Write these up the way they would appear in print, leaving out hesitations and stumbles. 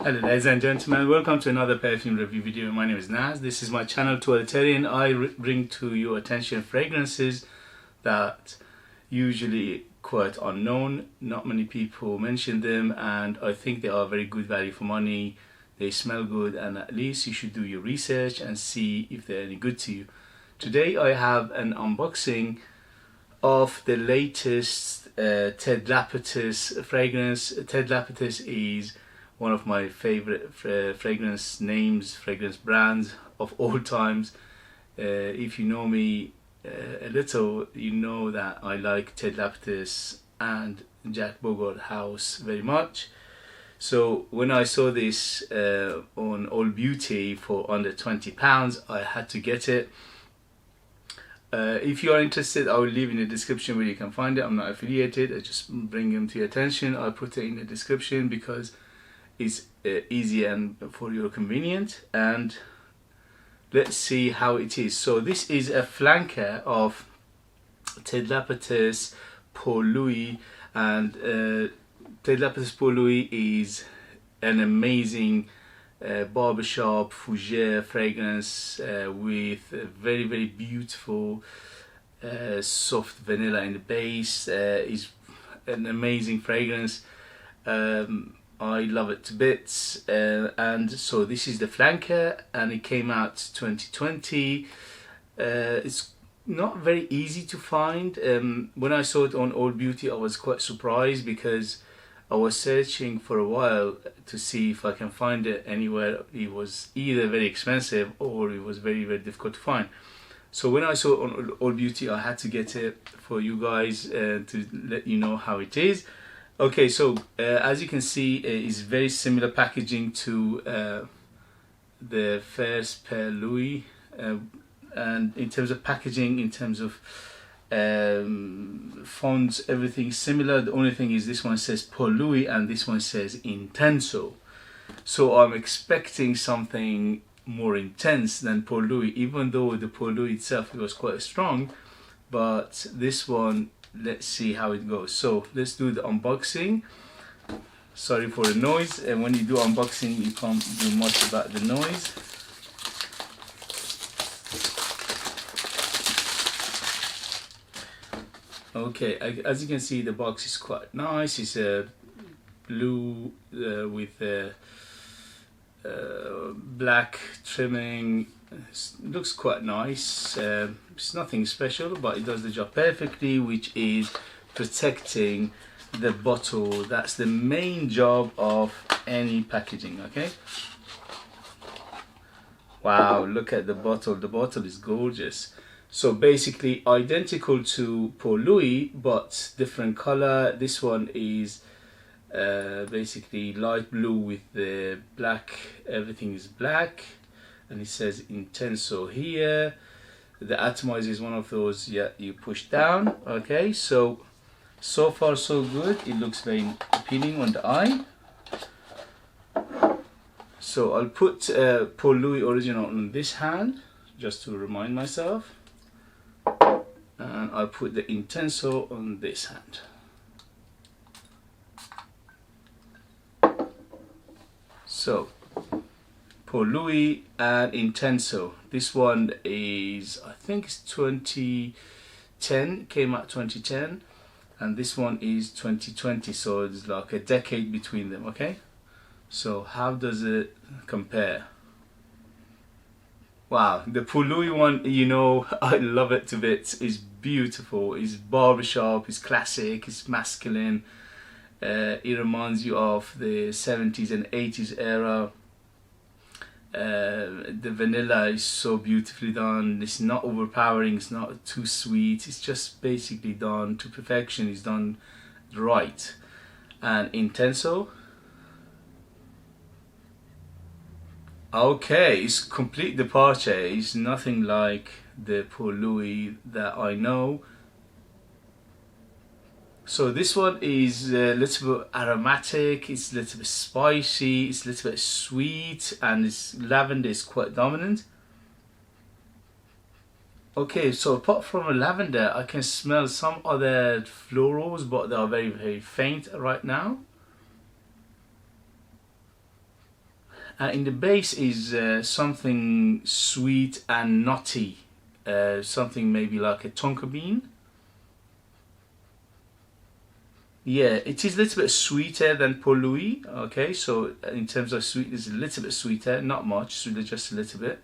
Hello ladies and gentlemen, welcome to another perfume review video. My name is Naz. This is my channel Toiletterian. I bring to your attention fragrances that usually quite unknown. Not many people mention them, and I think they are very good value for money. They smell good, and at least you should do your research and see if they're any good to you. Today I have an unboxing of the latest Ted Lapidus fragrance. Ted Lapidus is one of my favorite fragrance brands of all times. If you know me a little, you know that I like Ted Lapidus and Jack Bogart House very much. So when I saw this on All Beauty for under £20, I had to get it. If you are interested, I will leave in the description where you can find it. I'm not affiliated, I just bring them to your attention. I'll put it in the description because it's easy and for your convenient. And let's see how it is. So this is a flanker of Ted Lapidus Pour Lui, and Ted Lapidus Pour Lui is an amazing barbershop fougere fragrance with a very beautiful soft vanilla in the base. Is an amazing fragrance. I love it to bits, and so this is the flanker, and it came out 2020. It's not very easy to find. When I saw it on All Beauty, I was quite surprised because I was searching for a while to see if I can find it anywhere. It was either very expensive or it was very difficult to find. So when I saw it on All Beauty, I had to get it for you guys to let you know how it is. Okay, so as you can see, it's very similar packaging to the first Pour Lui, and in terms of packaging, in terms of fonts, everything similar. The only thing is this one says Pour Lui and this one says Intenso. So I'm expecting something more intense than Pour Lui, even though the Pour Lui itself was quite strong. But this one, let's see how it goes. So let's do the unboxing. Sorry for the noise, and when you do unboxing you can't do much about the noise. Okay, as you can see, the box is quite nice. It's a blue with a black trimming. It looks quite nice. It's nothing special, but it does the job perfectly, which is protecting the bottle. That's the main job of any packaging. Okay, wow, look at the bottle. The bottle is gorgeous. So basically identical to Pour Lui, but different color. This one is basically light blue with the black. Everything is black, and it says Intenso here. The atomizer is one of those, yeah, you push down. Okay, so far so good. It looks very appealing on the eye. So I'll put Pour Lui original on this hand just to remind myself, and I'll put the Intenso on this hand. So Pour Lui and Intenso. This one is, I think it's 2010, came out 2010, and this one is 2020, so it's like a decade between them. Okay, so how does it compare? Wow, the Pour Lui one, you know, I love it to bits. It's beautiful, it's barbershop, it's classic, it's masculine. It reminds you of the 70s and 80s era. The vanilla is so beautifully done. It's not overpowering, it's not too sweet, it's just basically done to perfection. It's done right. And Intenso, okay, it's complete departure. It's nothing like the Pour Lui that I know. So this one is a little bit aromatic, it's a little bit spicy, it's a little bit sweet, and its lavender is quite dominant. Okay, so apart from a lavender, I can smell some other florals, but they are very faint right now. In the base is something sweet and nutty, something maybe like a tonka bean. Yeah, it is a little bit sweeter than Paul Louis. Okay, so in terms of sweetness, a little bit sweeter, not much, so just a little bit.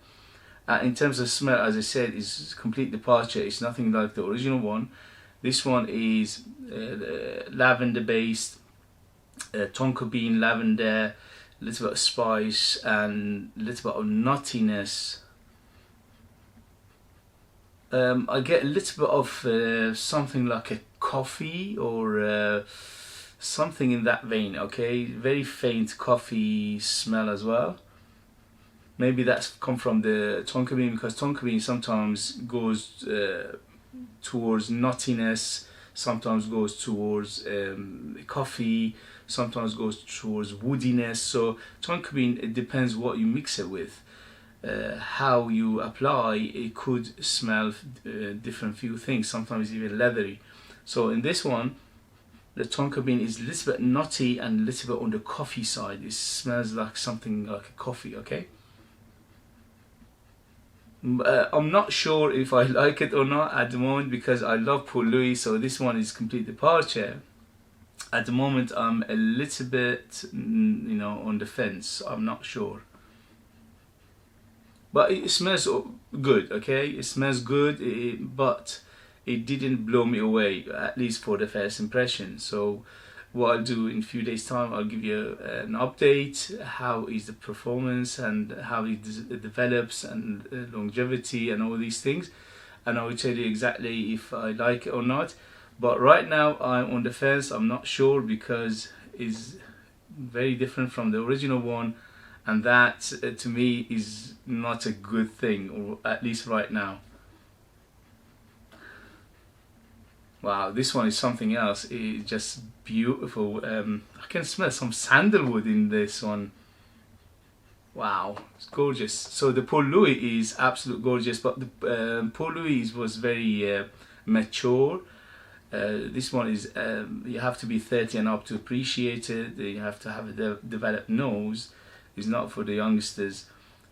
In terms of smell, as I said, is complete departure. It's nothing like the original one. This one is lavender based, tonka bean, lavender, a little bit of spice and a little bit of nuttiness. I get a little bit of something like a coffee or something in that vein. Okay, very faint coffee smell as well. Maybe that's come from the tonka bean, because tonka bean sometimes goes towards nuttiness, sometimes goes towards coffee, sometimes goes towards woodiness. So tonka bean, it depends what you mix it with. How you apply, it could smell different few things, sometimes even leathery. So in this one, the tonka bean is a little bit nutty and a little bit on the coffee side. It smells like something like a coffee, okay? I'm not sure if I like it or not at the moment, because I love Paul Louis, so this one is complete departure. At the moment I'm a little bit, on the fence. I'm not sure. But it smells good, okay? It smells good, but it didn't blow me away, at least for the first impression. So what I'll do in a few days time, I'll give you an update, how is the performance and how it develops and longevity and all these things, and I will tell you exactly if I like it or not. But right now I'm on the fence. I'm not sure, because it's very different from the original one, and that to me is not a good thing, or at least right now. Wow, this one is something else. It's just beautiful. I can smell some sandalwood in this one. Wow, it's gorgeous. So the Paul Louis is absolutely gorgeous, but the Paul Louis was very mature. This one is, you have to be 30 and up to appreciate it. You have to have a developed nose. It's not for the youngsters.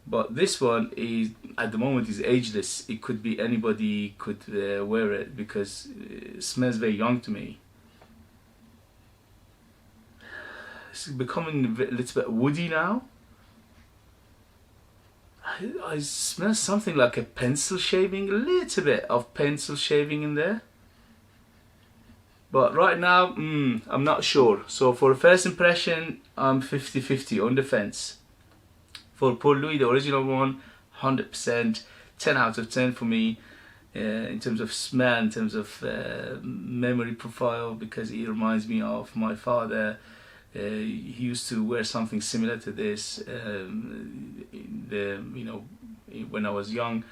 But this one is, at the moment, is ageless. It could be anybody could wear it, because it smells very young to me. It's becoming a little bit woody now. I smell something like a pencil shaving, a little bit of pencil shaving in there. But right now, I'm not sure. So for a first impression, I'm 50-50 on the fence. For Paul Louis, the original one, 100%, 10 out of 10 for me, in terms of smell, in terms of memory profile, because it reminds me of my father. He used to wear something similar to this, when I was young,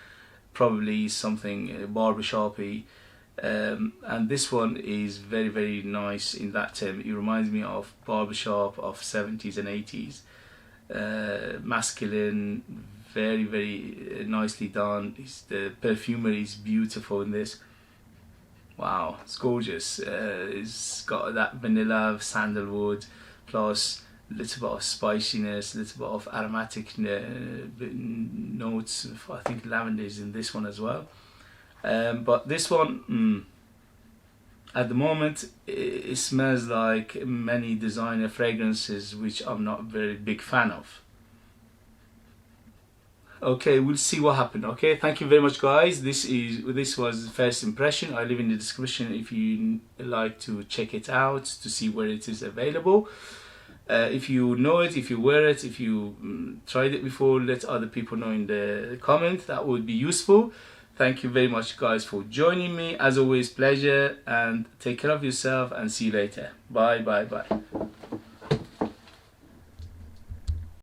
probably something barbershop-y. And this one is very, very nice in that term. It reminds me of barbershop of 70s and 80s. Masculine, very, very nicely done. The perfumery is beautiful in this. Wow, it's gorgeous. It's got that vanilla, sandalwood, plus a little bit of spiciness, a little bit of aromatic notes. I think lavender is in this one as well. But this one, at the moment, it smells like many designer fragrances, which I'm not a very big fan of. Okay, we'll see what happened. Okay, thank you very much, guys. This was the first impression. I leave in the description if you like to check it out, to see where it is available. If you know it, if you wear it, if you tried it before, let other people know in the comment. That would be useful. Thank you very much, guys, for joining me. As always, pleasure, and take care of yourself, and see you later. Bye, bye, bye.